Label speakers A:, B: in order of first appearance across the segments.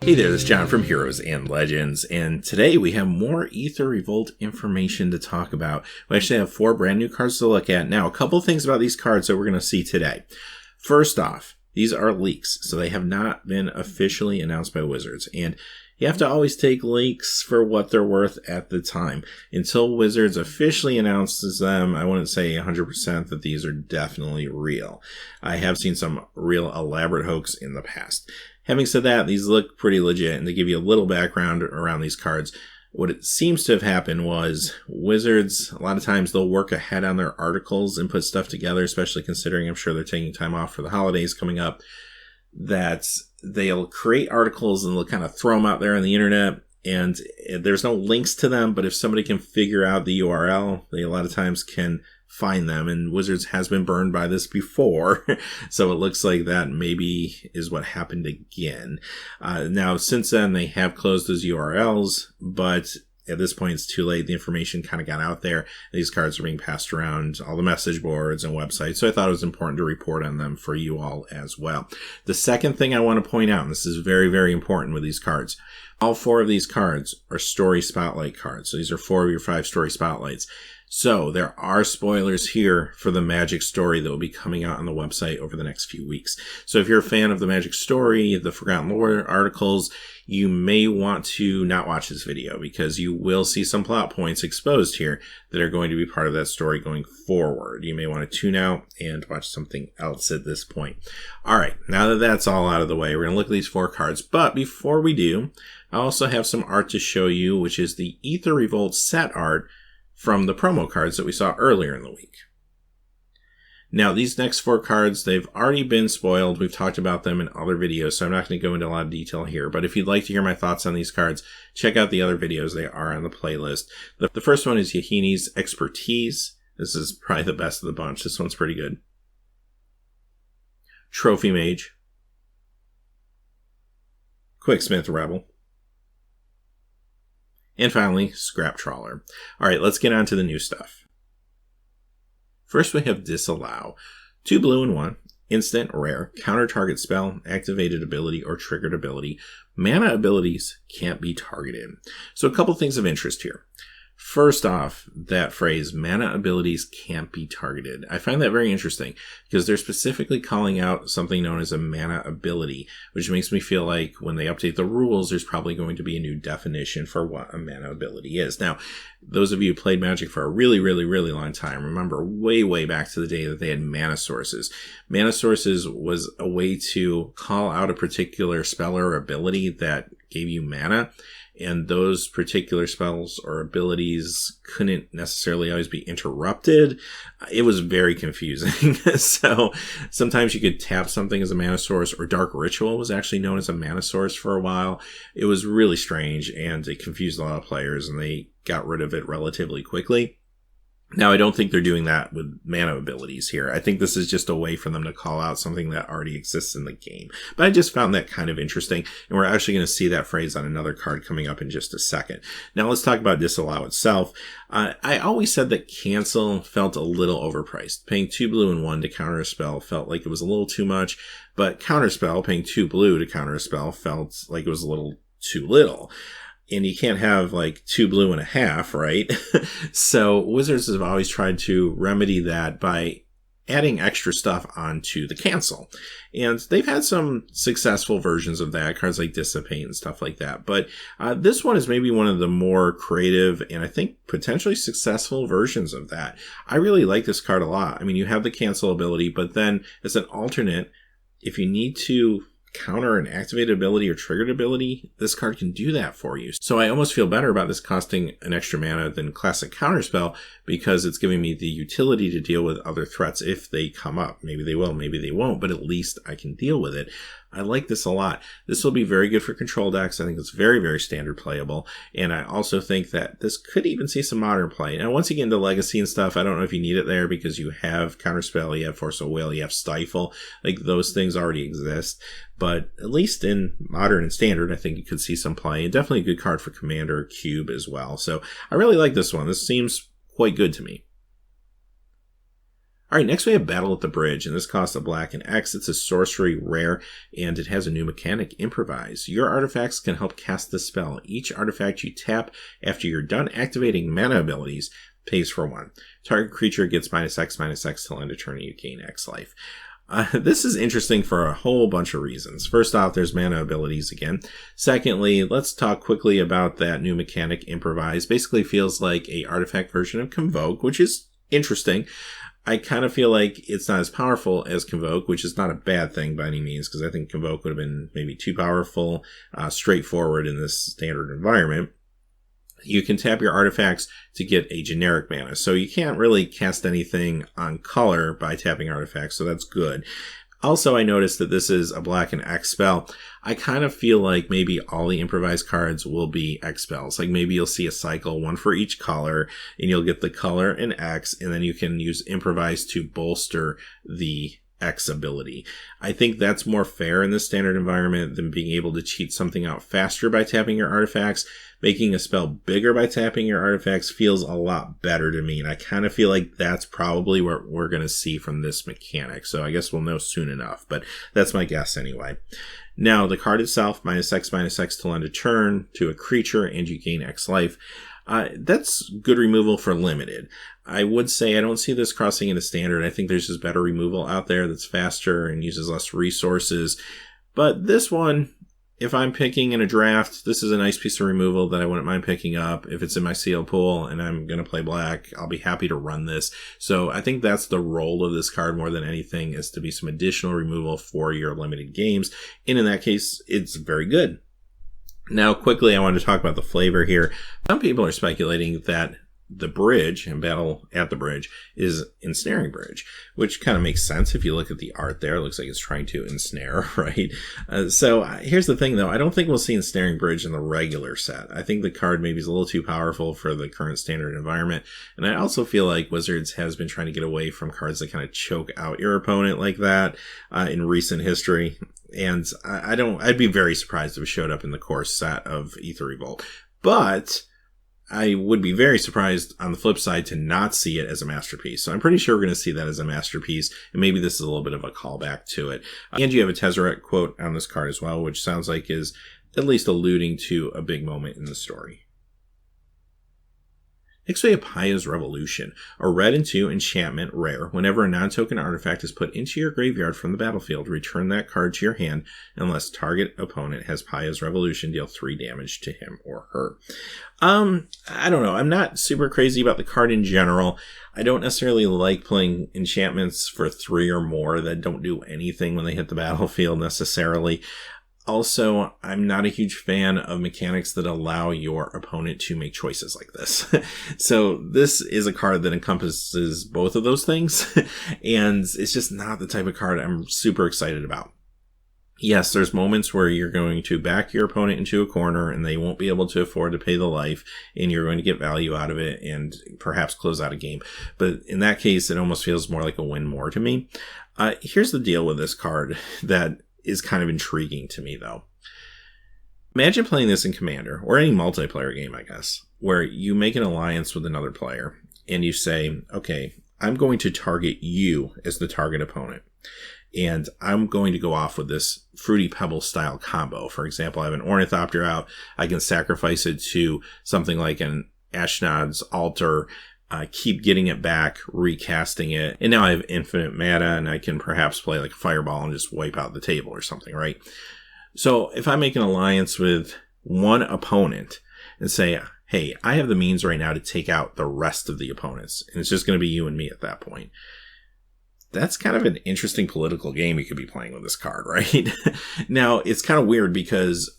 A: Hey there, this is John from Heroes and Legends, and today we have more Aether Revolt information to talk about. We actually have 4 brand new cards to look at. Now, a couple things about these cards that we're going to see today. First off, these are leaks, so they have not been officially announced by Wizards, and you have to always take leaks for what they're worth at the time. Until Wizards officially announces them, I wouldn't say 100% that these are definitely real. I have seen some real elaborate hoax in the past. Having said that, these look pretty legit, and to give you a little background around these cards, what it seems to have happened was Wizards, a lot of times they'll work ahead on their articles and put stuff together, especially considering I'm sure they're taking time off for the holidays coming up, that they'll create articles and they'll kind of throw them out there on the internet, and there's no links to them, but if somebody can figure out the URL, they a lot of times can find them, and Wizards has been burned by this before, so it looks like that maybe is what happened again. Now, since then, they have closed those URLs, but at this point, it's too late. The information kind of got out there. These cards are being passed around all the message boards and websites, so I thought it was important to report on them for you all as well. The second thing I want to point out, and this is very, very important with these cards, all 4 of these cards are story spotlight cards. So these are 4 of your 5 story spotlights. So there are spoilers here for the Magic story that will be coming out on the website over the next few weeks. So if you're a fan of the Magic story, the Forgotten Lore articles, you may want to not watch this video because you will see some plot points exposed here that are going to be part of that story going forward. You may want to tune out and watch something else at this point. All right, now that that's all out of the way, we're going to look at these 4 cards. But before we do, I also have some art to show you, which is the Aether Revolt set art from the promo cards that we saw earlier in the week. Now, these next 4 cards, they've already been spoiled. We've talked about them in other videos, so I'm not going to go into a lot of detail here. But if you'd like to hear my thoughts on these cards, check out the other videos. They are on the playlist. The first one is Yahini's Expertise. This is probably the best of the bunch. This one's pretty good. Trophy Mage. Quicksmith Rebel. And finally, Scrap Trawler. All right, let's get on to the new stuff. First, we have Disallow. 2 blue and 1. Instant, rare, counter target spell, activated ability, or triggered ability. Mana abilities can't be targeted. So a couple things of interest here. First off, that phrase, mana abilities can't be targeted. I find that very interesting because they're specifically calling out something known as a mana ability, which makes me feel like when they update the rules, there's probably going to be a new definition for what a mana ability is. Now, those of you who played Magic for a really, really, really long time, remember way, way back to the day that they had mana sources. Mana sources was a way to call out a particular spell or ability that gave you mana. And those particular spells or abilities couldn't necessarily always be interrupted. It was very confusing. So sometimes you could tap something as a mana source, or Dark Ritual was actually known as a mana source for a while. It was really strange, and it confused a lot of players, and they got rid of it relatively quickly. Now, I don't think they're doing that with mana abilities here. I think this is just a way for them to call out something that already exists in the game. But I just found that kind of interesting, and we're actually going to see that phrase on another card coming up in just a second. Now, let's talk about Disallow itself. I always said that Cancel felt a little overpriced. Paying 2 blue and 1 to counter a spell felt like it was a little too much, but Counterspell, paying 2 blue to counter a spell, felt like it was a little too little. And you can't have like 2 blue and a half, right? So Wizards have always tried to remedy that by adding extra stuff onto the cancel. And they've had some successful versions of that, cards like Dissipate and stuff like that. But this one is maybe one of the more creative and I think potentially successful versions of that. I really like this card a lot. I mean, you have the cancel ability, but then as an alternate, if you need to counter an activated ability or triggered ability, this card can do that for you. So I almost feel better about this costing an extra mana than classic counterspell because it's giving me the utility to deal with other threats if they come up. Maybe they will, maybe they won't, but at least I can deal with it. I like this a lot. This will be very good for control decks. I think it's very, very standard playable. And I also think that this could even see some modern play. Now, once you get into Legacy and stuff, I don't know if you need it there because you have Counterspell, you have Force of Will, you have Stifle. Like, those things already exist. But at least in Modern and Standard, I think you could see some play. And definitely a good card for Commander Cube as well. So I really like this one. This seems quite good to me. Alright, next we have Battle at the Bridge, and this costs a black and X. It's a sorcery rare, and it has a new mechanic, Improvise. Your artifacts can help cast the spell. Each artifact you tap after you're done activating mana abilities pays for 1. Target creature gets -X/-X till end of turn, and you gain X life. This is interesting for a whole bunch of reasons. First off, there's mana abilities again. Secondly, let's talk quickly about that new mechanic, Improvise. Basically feels like a artifact version of Convoke, which is interesting. I kind of feel like it's not as powerful as Convoke, which is not a bad thing by any means, because I think Convoke would have been maybe too powerful, straightforward in this standard environment. You can tap your artifacts to get a generic mana, so you can't really cast anything on color by tapping artifacts, so that's good. Also, I noticed that this is a black and X spell. I kind of feel like maybe all the improvised cards will be X spells. Like maybe you'll see a cycle, one for each color, and you'll get the color and X, and then you can use improvise to bolster the X ability. I think that's more fair in this standard environment than being able to cheat something out faster by tapping your artifacts. Making a spell bigger by tapping your artifacts feels a lot better to me, and I kind of feel like that's probably what we're going to see from this mechanic, so I guess we'll know soon enough, but that's my guess anyway. Now, the card itself, -X/-X till end of turn to a creature, and you gain X life. That's good removal for limited. I would say I don't see this crossing into standard. I think there's just better removal out there that's faster and uses less resources, but this one, if I'm picking in a draft, this is a nice piece of removal that I wouldn't mind picking up. If it's in my sealed pool and I'm going to play black, I'll be happy to run this. So I think that's the role of this card more than anything, is to be some additional removal for your limited games. And in that case, it's very good. Now, quickly, I want to talk about the flavor here. Some people are speculating that the bridge and Battle at the Bridge is Ensnaring Bridge, which kind of makes sense if you look at the art there. It looks like it's trying to ensnare, right? So here's the thing, though. I don't think we'll see Ensnaring Bridge in the regular set. I think the card maybe is a little too powerful for the current standard environment. And I also feel like Wizards has been trying to get away from cards that kind of choke out your opponent like that in recent history. And I'd be very surprised if it showed up in the core set of Aether Revolt. But I would be very surprised on the flip side to not see it as a masterpiece. So I'm pretty sure we're going to see that as a masterpiece, and maybe this is a little bit of a callback to it. And you have a Tezzeret quote on this card as well, which sounds like is at least alluding to a big moment in the story. Next we have Paya's Revolution, a red and 2 enchantment rare. Whenever a non-token artifact is put into your graveyard from the battlefield, return that card to your hand unless target opponent has Paya's Revolution, deal 3 damage to him or her. I don't know. I'm not super crazy about the card in general. I don't necessarily like playing enchantments for 3 or more that don't do anything when they hit the battlefield necessarily. Also, I'm not a huge fan of mechanics that allow your opponent to make choices like this. So this is a card that encompasses both of those things, and it's just not the type of card I'm super excited about. Yes, there's moments where you're going to back your opponent into a corner and they won't be able to afford to pay the life, and you're going to get value out of it and perhaps close out a game. But in that case, it almost feels more like a win more to me. Here's the deal with this card that is kind of intriguing to me, though. Imagine playing this in Commander, or any multiplayer game, I guess, where you make an alliance with another player, and you say, okay, I'm going to target you as the target opponent, and I'm going to go off with this Fruity Pebble style combo. For example, I have an Ornithopter out, I can sacrifice it to something like an Ashnod's Altar, keep getting it back, recasting it, and now I have infinite mana, and I can perhaps play like a Fireball and just wipe out the table or something, right? So if I make an alliance with one opponent and say, hey, I have the means right now to take out the rest of the opponents, and it's just going to be you and me at that point, that's kind of an interesting political game you could be playing with this card, right? Now, it's kind of weird because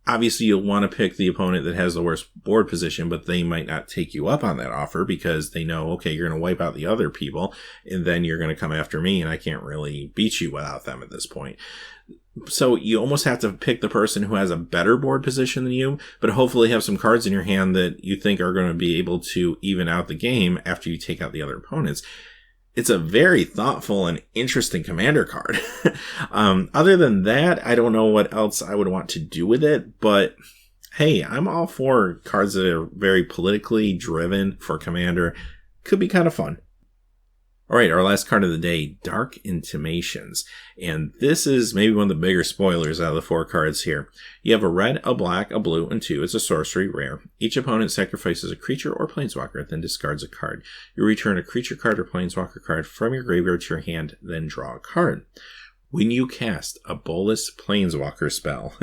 A: obviously you'll want to pick the opponent that has the worst board position, but they might not take you up on that offer because they know, okay, you're going to wipe out the other people, and then you're going to come after me, and I can't really beat you without them at this point. So you almost have to pick the person who has a better board position than you, but hopefully have some cards in your hand that you think are going to be able to even out the game after you take out the other opponents. It's a very thoughtful and interesting Commander card. Other than that, I don't know what else I would want to do with it, but hey, I'm all for cards that are very politically driven for Commander. Could be kind of fun. All right, our last card of the day, Dark Intimations. And this is maybe one of the bigger spoilers out of the 4 cards here. You have a red, a black, a blue, and 2. It's a sorcery rare. Each opponent sacrifices a creature or planeswalker, then discards a card. You return a creature card or planeswalker card from your graveyard to your hand, then draw a card. When you cast a Bolas Planeswalker spell,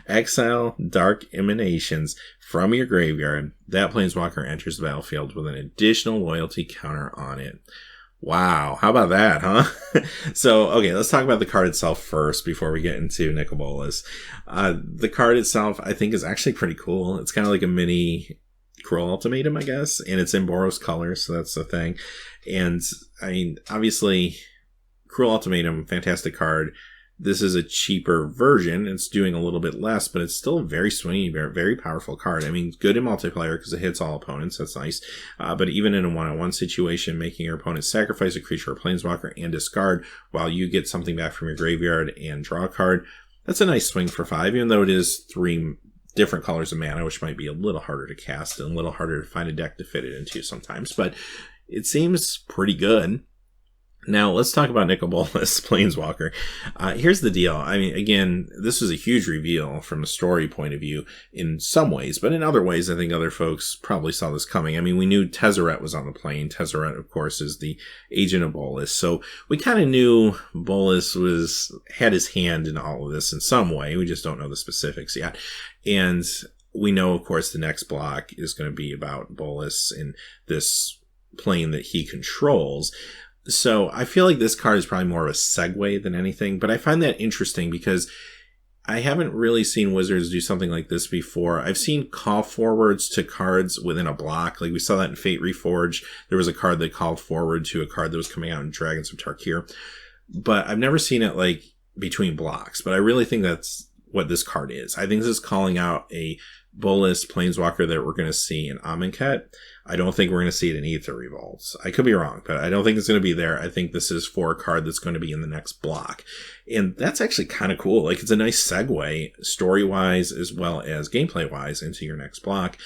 A: exile Dark Emanations from your graveyard. That Planeswalker enters the battlefield with an additional loyalty counter on it. Wow, how about that, huh? So, okay, let's talk about the card itself first before we get into Nicol Bolas. The card itself, I think, is actually pretty cool. It's kind of like a mini Cruel Ultimatum, I guess, and it's in Boros colors, so that's the thing. And, I mean, obviously, Cruel Ultimatum, fantastic card. This is a cheaper version. It's doing a little bit less, but it's still a very swingy, very, very powerful card. I mean, good in multiplayer because it hits all opponents. That's nice. But even in a one-on-one situation, making your opponent sacrifice a creature or planeswalker and discard while you get something back from your graveyard and draw a card, that's a nice swing for 5, even though it is 3 different colors of mana, which might be a little harder to cast and a little harder to find a deck to fit it into sometimes. But it seems pretty good. Now, let's talk about Nicol Bolas Planeswalker. Here's the deal. I mean, again, this was a huge reveal from a story point of view in some ways, but in other ways, I think other folks probably saw this coming. I mean, we knew Tezzeret was on the plane. Tezzeret, of course, is the agent of Bolas. So we kind of knew Bolas had his hand in all of this in some way. We just don't know the specifics yet. And we know, of course, the next block is going to be about Bolas in this plane that he controls. So I feel like this card is probably more of a segue than anything, but I find that interesting because I haven't really seen Wizards do something like this before. I've seen call forwards to cards within a block. Like we saw that in Fate Reforged. There was a card that called forward to a card that was coming out in Dragons of Tarkir. But I've never seen it like between blocks. But I really think that's what this card is. I think this is calling out a Bolas Planeswalker that we're going to see in Amonkhet. I don't think we're going to see it in Aether Revolt. I could be wrong, but I don't think it's going to be there. I think this is for a card that's going to be in the next block. And that's actually kind of cool. Like, it's a nice segue, story-wise as well as gameplay-wise, into your next block.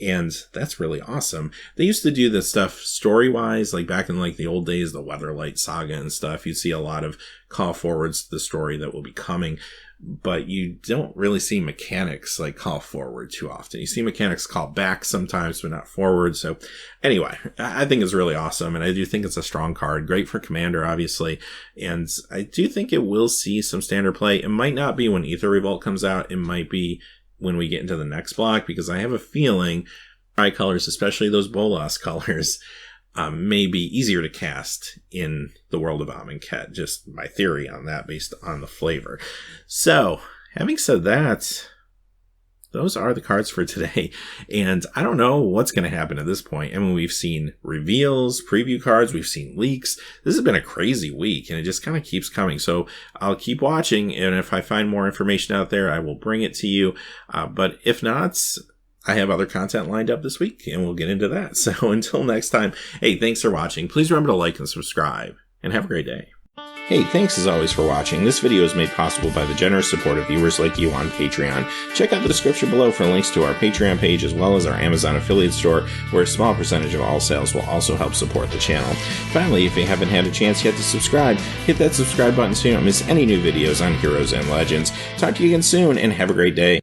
A: And that's really awesome. They used to do this stuff story-wise, like back in like the old days, the Weatherlight Saga and stuff. You'd see a lot of call forwards to the story that will be coming. But you don't really see mechanics like call forward too often. You see mechanics call back sometimes, but not forward. So anyway, I think it's really awesome. And I do think it's a strong card. Great for Commander, obviously. And I do think it will see some standard play. It might not be when Aether Revolt comes out. It might be when we get into the next block, because I have a feeling tricolors, especially those Bolas colors, may be easier to cast in the world of Amonkhet. Just my theory on that based on the flavor. So, having said that, those are the cards for today. And I don't know what's going to happen at this point. I mean, we've seen reveals, preview cards, we've seen leaks. This has been a crazy week, and it just kind of keeps coming. So I'll keep watching, and if I find more information out there, I will bring it to you. But if not, I have other content lined up this week, and we'll get into that. So until next time, hey, thanks for watching. Please remember to like and subscribe, and have a great day. Hey, thanks as always for watching. This video is made possible by the generous support of viewers like you on Patreon. Check out the description below for links to our Patreon page as well as our Amazon affiliate store, where a small percentage of all sales will also help support the channel. Finally, if you haven't had a chance yet to subscribe, hit that subscribe button so you don't miss any new videos on Heroes and Legends. Talk to you again soon, and have a great day.